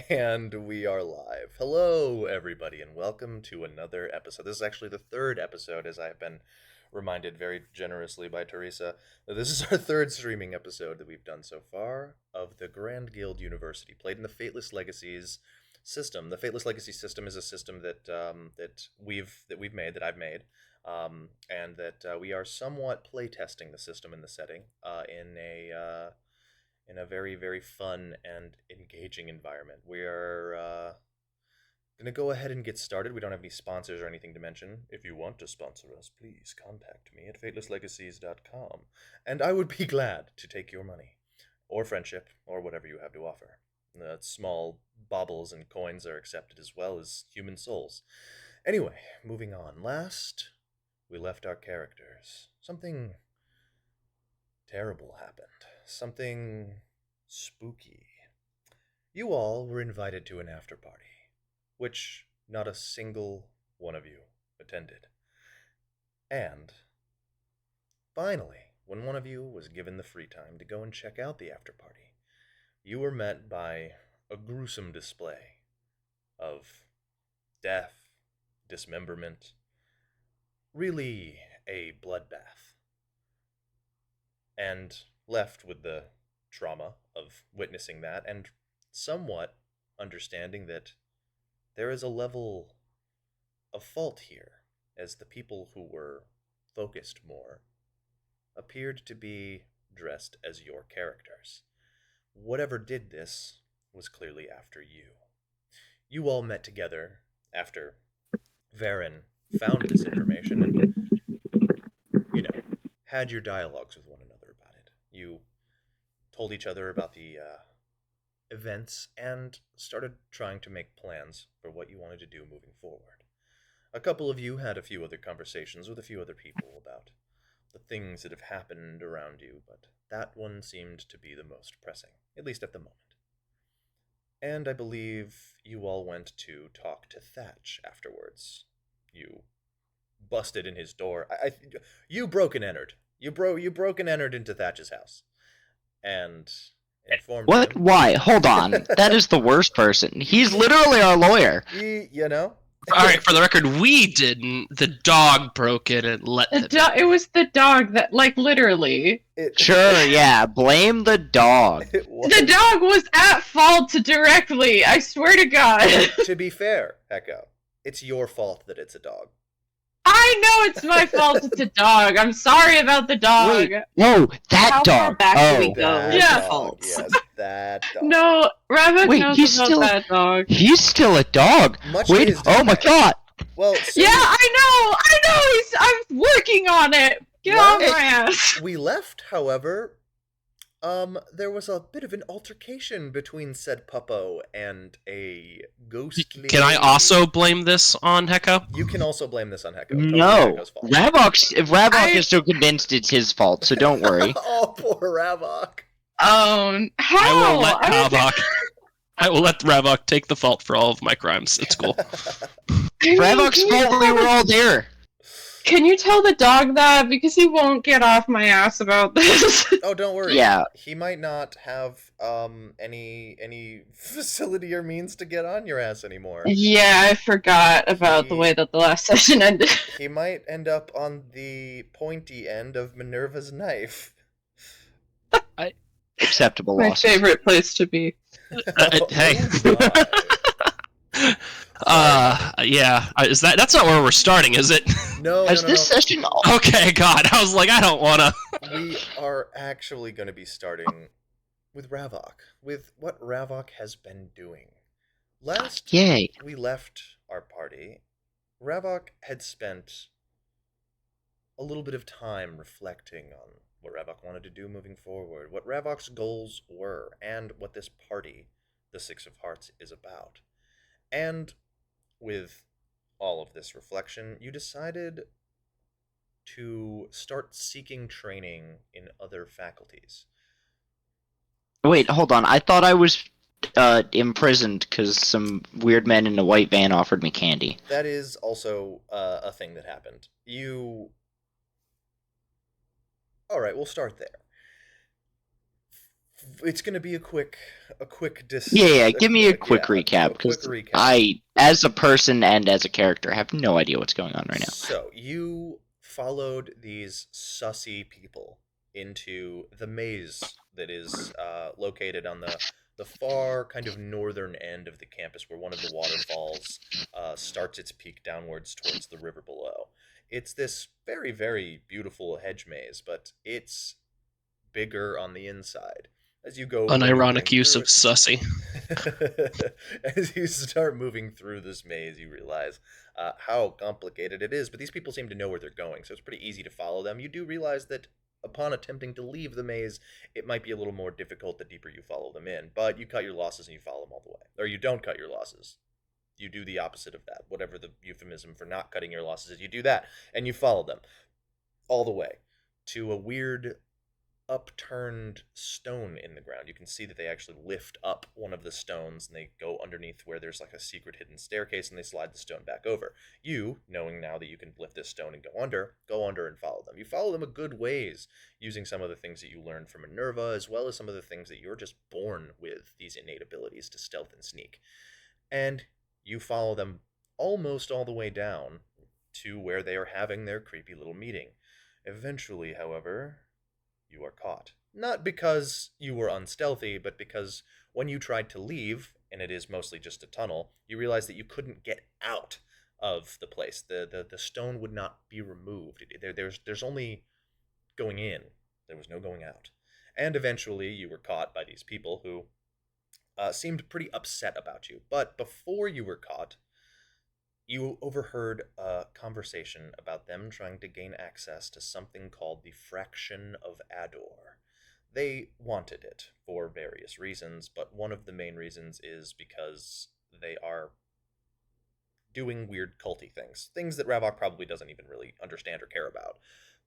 And we are live. Hello, everybody, and welcome to another episode. This is actually the third episode, as I have been reminded very generously by Teresa. This is our third streaming episode that we've done so far of the Grand Guild University, played in the Fateless Legacies system. The Fateless Legacy system is a system that I've made, and that we are somewhat playtesting the system in the setting in a very, very fun and engaging environment. We are going to go ahead and get started. We don't have any sponsors or anything to mention. If you want to sponsor us, please contact me at fatelesslegacies.com, and I would be glad to take your money, or friendship, or whatever you have to offer. Small baubles and coins are accepted as well as human souls. Anyway, moving on. Last, we left our characters. Something terrible happened. Something spooky. You all were invited to an after party, which not a single one of you attended. And finally, when one of you was given the free time to go and check out the after party, you were met by a gruesome display of death, dismemberment, really a bloodbath, and left with the trauma of witnessing that and somewhat understanding that there is a level of fault here, as the people who were focused more appeared to be dressed as your characters. Whatever did this was clearly after you. You all met together after Varen found this information and, had your dialogues with one another about it. You told each other about the events and started trying to make plans for what you wanted to do moving forward. A couple of you had a few other conversations with a few other people about the things that have happened around you, but that one seemed to be the most pressing, at least at the moment. And I believe you all went to talk to Thatch afterwards. You busted in his door. You broke and entered. You broke and entered into Thatch's house, and informed What? him. Why? Hold on. That is the worst person. He's literally our lawyer. Alright, for the record, we didn't. The dog broke it and let him. It was the dog that, literally. Sure, yeah. Blame the dog. The dog was at fault directly, I swear to God. To be fair, Echo, it's your fault that it's a dog. I know it's my fault it's a dog. I'm sorry about the dog. Wait, whoa, that How dog. far back do we go? That Yeah. dog, yes, that dog. No, Ravik Wait, knows he's about still- that dog. He's still a dog. Much to Wait, his oh my delight. god. Well, Yeah, I know! I'm working on it! Get Well, on my ass! we left, however, there was a bit of an altercation between said puppo and a ghostly... Can I also blame this on Heko? You can also blame this on Heko. Totally No. Hekko's fault. Ravok is so convinced it's his fault, so don't worry. Oh, poor Ravok. How? I will let Ravok take the fault for all of my crimes. It's cool. Ravok's fault we were all there. Can you tell the dog that? Because he won't get off my ass about this. Oh, don't worry. Yeah. He might not have any facility or means to get on your ass anymore. Yeah, I forgot about the way that the last session ended. He might end up on the pointy end of Minerva's knife. Acceptable My loss. favorite place to be. Hey. Oh, Yeah. That's not where we're starting, is it? no, Has no, this no. session... Okay, God. I was like, I don't wanna. We are actually going to be starting with Ravok, with what Ravok has been doing. Last Yay. we left our party, Ravok had spent a little bit of time reflecting on what Ravok wanted to do moving forward, what Ravok's goals were, and what this party, the Six of Hearts, is about. And with all of this reflection, you decided to start seeking training in other faculties. Wait, hold on. I thought I was imprisoned because some weird men in a white van offered me candy. That is also a thing that happened. Alright, we'll start there. It's going to be a quick Yeah, give me a quick recap, because I, as a person and as a character, have no idea what's going on right now. So, you followed these sussy people into the maze that is located on the far kind of northern end of the campus where one of the waterfalls starts its peak downwards towards the river below. It's this very, very beautiful hedge maze, but it's bigger on the inside. As you go Unironic use through of sussy. As you start moving through this maze, you realize how complicated it is. But these people seem to know where they're going, so it's pretty easy to follow them. You do realize that upon attempting to leave the maze, it might be a little more difficult the deeper you follow them in. But you cut your losses and you follow them all the way. Or you don't cut your losses. You do the opposite of that. Whatever the euphemism for not cutting your losses is, you do that, and you follow them all the way to a weird upturned stone in the ground. You can see that they actually lift up one of the stones and they go underneath where there's like a secret hidden staircase and they slide the stone back over. You, knowing now that you can lift this stone and go under and follow them. You follow them a good ways using some of the things that you learned from Minerva as well as some of the things that you're just born with, these innate abilities to stealth and sneak. And you follow them almost all the way down to where they are having their creepy little meeting. Eventually, however, you are caught. Not because you were unstealthy, but because when you tried to leave, and it is mostly just a tunnel, you realized that you couldn't get out of the place. The stone would not be removed. There's only going in. There was no going out. And eventually you were caught by these people who seemed pretty upset about you. But before you were caught, you overheard a conversation about them trying to gain access to something called the Fraction of Ador. They wanted it for various reasons, but one of the main reasons is because they are doing weird culty things. Things that Ravok probably doesn't even really understand or care about.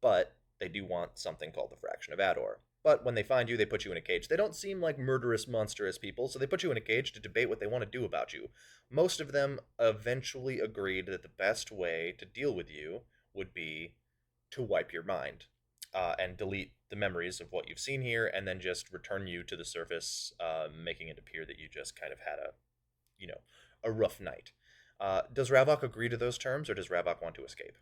But they do want something called the Fraction of Ador. But when they find you, they put you in a cage. They don't seem like murderous, monstrous people, so they put you in a cage to debate what they want to do about you. Most of them eventually agreed that the best way to deal with you would be to wipe your mind and delete the memories of what you've seen here, and then just return you to the surface, making it appear that you just kind of had a rough night. Does Ravok agree to those terms, or does Ravok want to escape?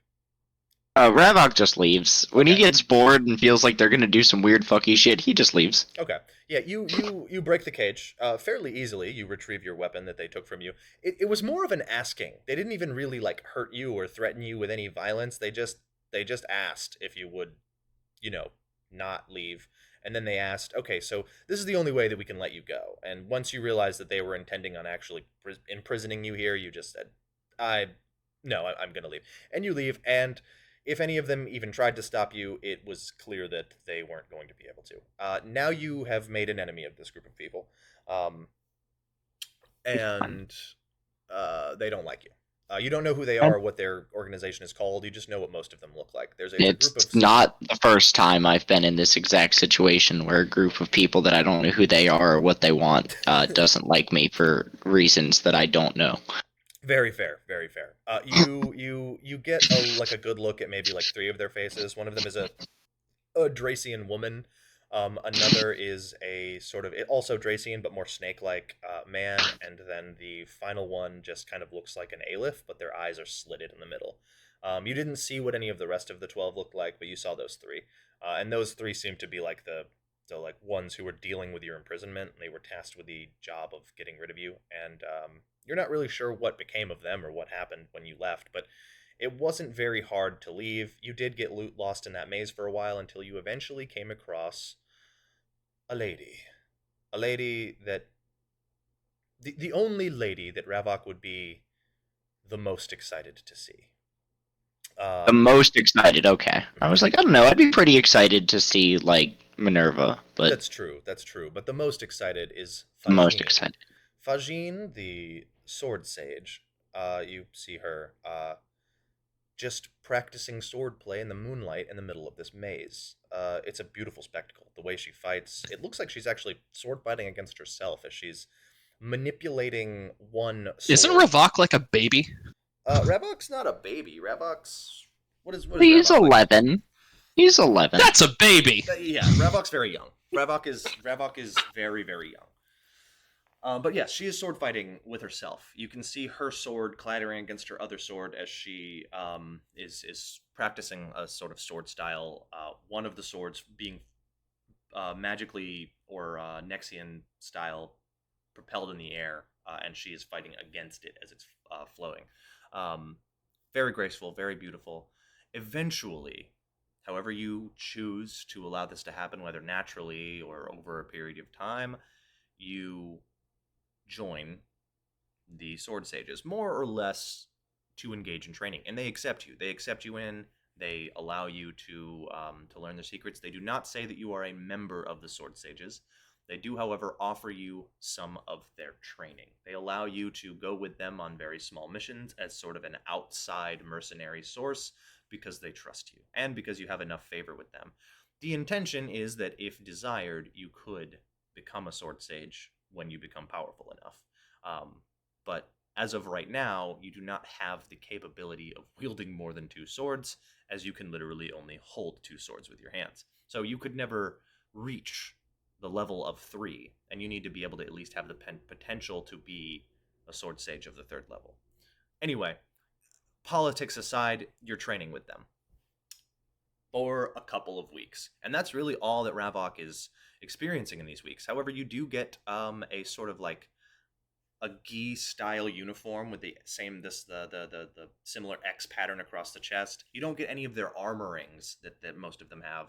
Ravok just leaves. When he Okay. gets bored and feels like they're gonna do some weird fucky shit, he just leaves. Okay. Yeah, you break the cage fairly easily. You retrieve your weapon that they took from you. It was more of an asking. They didn't even really like hurt you or threaten you with any violence. They just asked if you would, not leave. And then they asked, okay, so this is the only way that we can let you go. And once you realized that they were intending on actually imprisoning you here, you just said, I'm going to leave. And you leave, and if any of them even tried to stop you, it was clear that they weren't going to be able to. Now you have made an enemy of this group of people, and they don't like you. You don't know who they are or what their organization is called. You just know what most of them look like. It's a group It's of... not the first time I've been in this exact situation where a group of people that I don't know who they are or what they want doesn't like me for reasons that I don't know. Very fair, very fair. You get a good look at maybe like three of their faces. One of them is a Dracian woman. Another is a sort of also Dracian but more snake-like man, and then the final one just kind of looks like an Aleph, but their eyes are slitted in the middle. You didn't see what any of the rest of the 12 looked like, but you saw those three, and those three seem to be like the like ones who were dealing with your imprisonment, and they were tasked with the job of getting rid of you. And you're not really sure what became of them or what happened when you left, but it wasn't very hard to leave. You did get loot lost in that maze for a while until you eventually came across a lady. A lady that... The only lady that Ravok would be the most excited to see. The most excited, okay. I was like, I don't know, I'd be pretty excited to see, like, Minerva, but... That's true. But the most excited is Fajin. Most excited. Fajin, the sword sage, you see her just practicing swordplay in the moonlight in the middle of this maze. It's a beautiful spectacle. The way she fights, it looks like she's actually sword fighting against herself as she's manipulating one sword. Isn't Ravok like a baby? Ravok's not a baby. Ravok's... What is He's Ravok 11. Like? He's 11. That's a baby! Yeah, Ravok's very young. Ravok is very, very young. But yes, she is sword fighting with herself. You can see her sword clattering against her other sword as she is practicing a sort of sword style. One of the swords being magically or Nexian style propelled in the air, and she is fighting against it as it's flowing. Um, very graceful, very beautiful. Eventually, however you choose to allow this to happen, whether naturally or over a period of time, you join the sword sages more or less to engage in training, and they accept you. They accept you in. They allow you to learn their secrets. They do not say that you are a member of the sword sages. They do, however, offer you some of their training. They allow you to go with them on very small missions as sort of an outside mercenary source because they trust you and because you have enough favor with them. The intention is that if desired, you could become a sword sage when you become powerful enough. But as of right now, you do not have the capability of wielding more than two swords, as you can literally only hold two swords with your hands. So you could never reach the level of 3, and you need to be able to at least have the potential to be a sword sage of the 3rd level. Anyway, politics aside, you're training with them for a couple of weeks, and that's really all that Ravok is experiencing in these weeks. However, you do get a sort of like a gi style uniform with the same the similar X pattern across the chest. You don't get any of their armorings that most of them have,